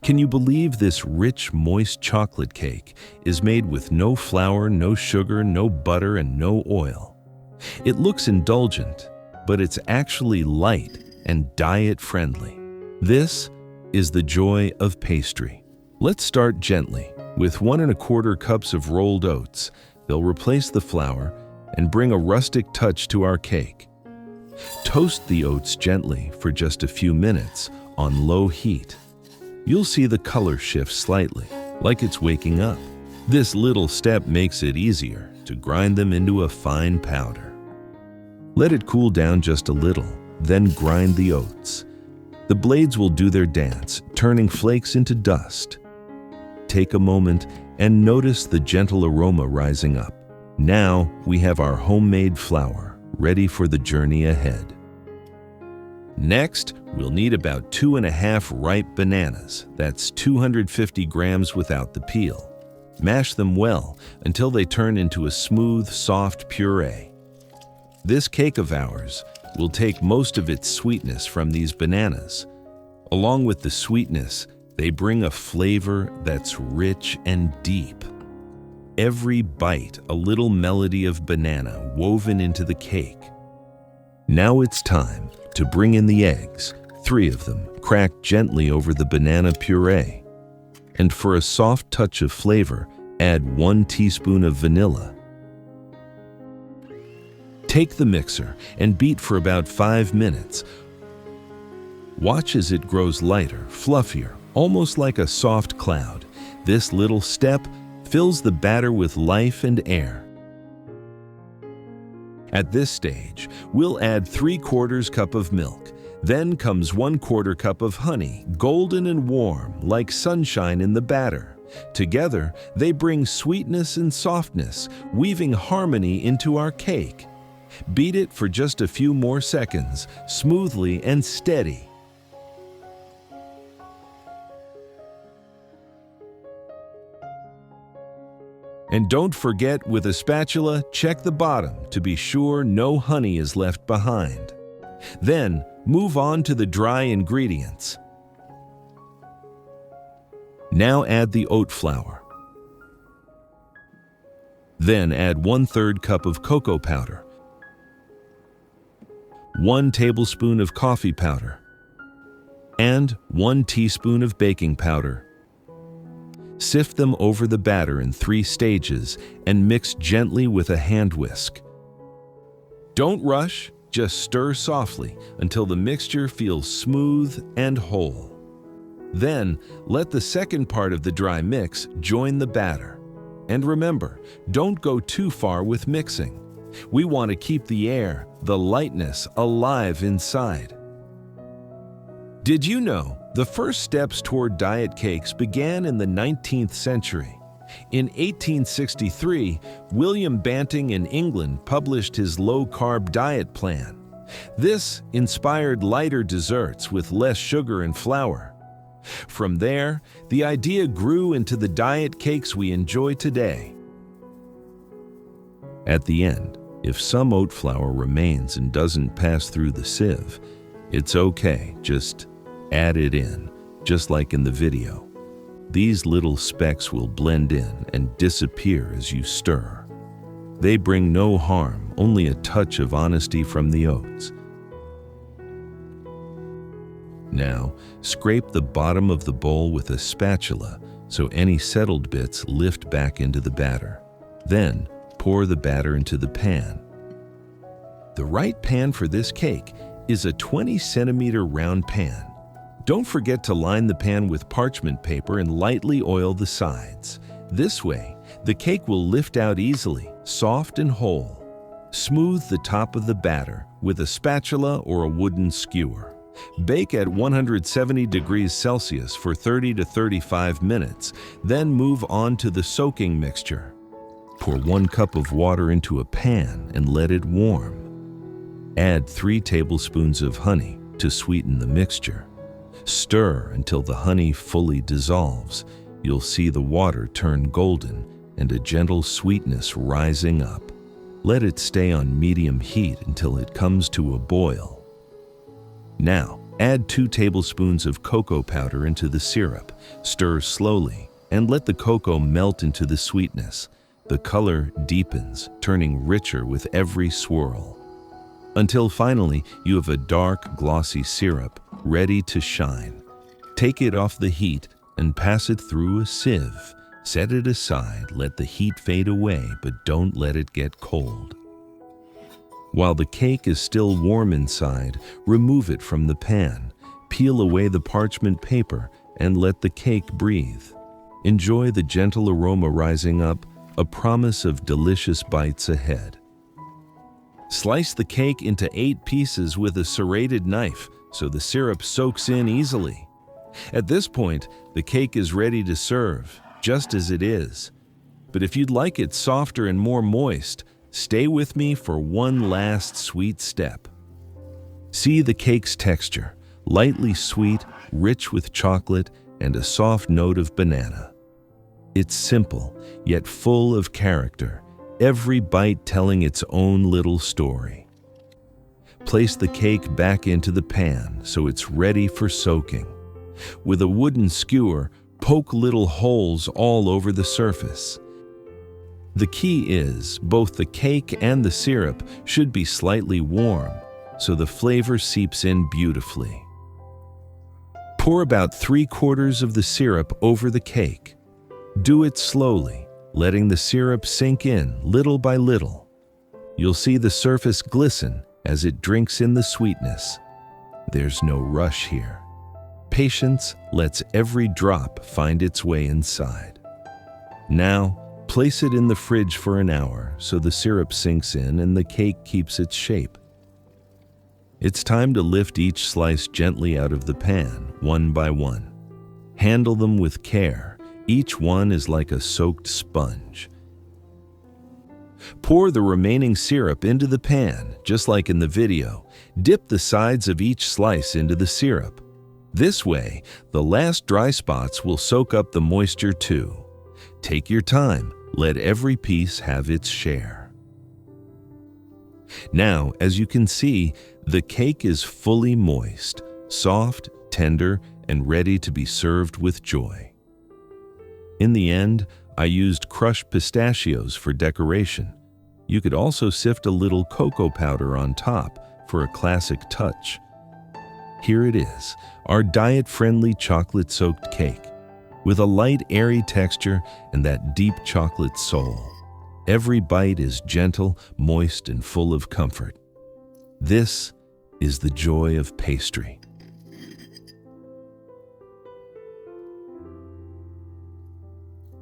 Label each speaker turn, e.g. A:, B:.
A: Can you believe this rich, moist chocolate cake is made with no flour, no sugar, no butter, and no oil? It looks indulgent, but it's actually light and diet-friendly. This is the joy of pastry. Let's start gently. With 1 1/4 cups of rolled oats, they'll replace the flour and bring a rustic touch to our cake. Toast the oats gently for just a few minutes on low heat. You'll see the color shift slightly, like it's waking up. This little step makes it easier to grind them into a fine powder. Let it cool down just a little, then grind the oats. The blades will do their dance, turning flakes into dust. Take a moment and notice the gentle aroma rising up. Now we have our homemade flour ready for the journey ahead. Next, we'll need about 2½ ripe bananas. That's 250 grams without the peel. Mash them well until they turn into a smooth, soft puree. This cake of ours will take most of its sweetness from these bananas. Along with the sweetness, they bring a flavor that's rich and deep. Every bite, a little melody of banana woven into the cake. Now it's time to bring in the eggs, 3 of them, cracked gently over the banana puree. And for a soft touch of flavor, add 1 teaspoon of vanilla. Take the mixer and beat for about 5 minutes. Watch as it grows lighter, fluffier, almost like a soft cloud. This little step fills the batter with life and air. At this stage, we'll add 3/4 cup of milk. Then comes 1/4 cup of honey, golden and warm, like sunshine in the batter. Together, they bring sweetness and softness, weaving harmony into our cake. Beat it for just a few more seconds, smoothly and steady. And don't forget, with a spatula, check the bottom to be sure no honey is left behind. Then, move on to the dry ingredients. Now add the oat flour. Then add 1/3 cup of cocoa powder, 1 tablespoon of coffee powder, and 1 teaspoon of baking powder. Sift them over the batter in 3 stages and mix gently with a hand whisk. Don't rush, just stir softly until the mixture feels smooth and whole. Then, let the second part of the dry mix join the batter. And remember, don't go too far with mixing. We want to keep the air, the lightness, alive inside. Did you know the first steps toward diet cakes began in the 19th century? In 1863, William Banting in England published his low-carb diet plan. This inspired lighter desserts with less sugar and flour. From there, the idea grew into the diet cakes we enjoy today. At the end, if some oat flour remains and doesn't pass through the sieve, it's okay, just add it in, just like in the video. These little specks will blend in and disappear as you stir. They bring no harm, only a touch of honesty from the oats. Now, scrape the bottom of the bowl with a spatula so any settled bits lift back into the batter. Then, pour the batter into the pan. The right pan for this cake is a 20-centimeter round pan. Don't forget to line the pan with parchment paper and lightly oil the sides. This way, the cake will lift out easily, soft and whole. Smooth the top of the batter with a spatula or a wooden skewer. Bake at 170 degrees Celsius for 30 to 35 minutes, then move on to the soaking mixture. Pour 1 cup of water into a pan and let it warm. Add 3 tablespoons of honey to sweeten the mixture. Stir until the honey fully dissolves. You'll see the water turn golden and a gentle sweetness rising up. Let it stay on medium heat until it comes to a boil. Now, Add 2 tablespoons of cocoa powder into the syrup. Stir slowly and let the cocoa melt into the sweetness. The color deepens, turning richer with every swirl, until finally you have a dark, glossy syrup ready to shine. Take it off the heat and pass it through a sieve. Set it aside, let the heat fade away, but don't let it get cold. While the cake is still warm inside, remove it from the pan. Peel away the parchment paper and let the cake breathe. Enjoy the gentle aroma rising up, a promise of delicious bites ahead. Slice the cake into 8 pieces with a serrated knife so the syrup soaks in easily. At this point, the cake is ready to serve, just as it is. But if you'd like it softer and more moist, stay with me for one last sweet step. See the cake's texture, lightly sweet, rich with chocolate, and a soft note of banana. It's simple, yet full of character, every bite telling its own little story. Place the cake back into the pan so it's ready for soaking. With a wooden skewer, poke little holes all over the surface. The key is, both the cake and the syrup should be slightly warm, so the flavor seeps in beautifully. Pour about 3/4 of the syrup over the cake. Do it slowly, letting the syrup sink in little by little. You'll see the surface glisten as it drinks in the sweetness. There's no rush here. Patience lets every drop find its way inside. Now, place it in the fridge for an hour so the syrup sinks in and the cake keeps its shape. It's time to lift each slice gently out of the pan, one by one. Handle them with care. Each one is like a soaked sponge. Pour the remaining syrup into the pan, just like in the video. Dip the sides of each slice into the syrup. This way, the last dry spots will soak up the moisture too. Take your time, let every piece have its share. Now, as you can see, the cake is fully moist, soft, tender, and ready to be served with joy. In the end, I used crushed pistachios for decoration. You could also sift a little cocoa powder on top for a classic touch. Here it is, our diet-friendly chocolate-soaked cake, with a light, airy texture and that deep chocolate soul. Every bite is gentle, moist, and full of comfort. This is the joy of pastry.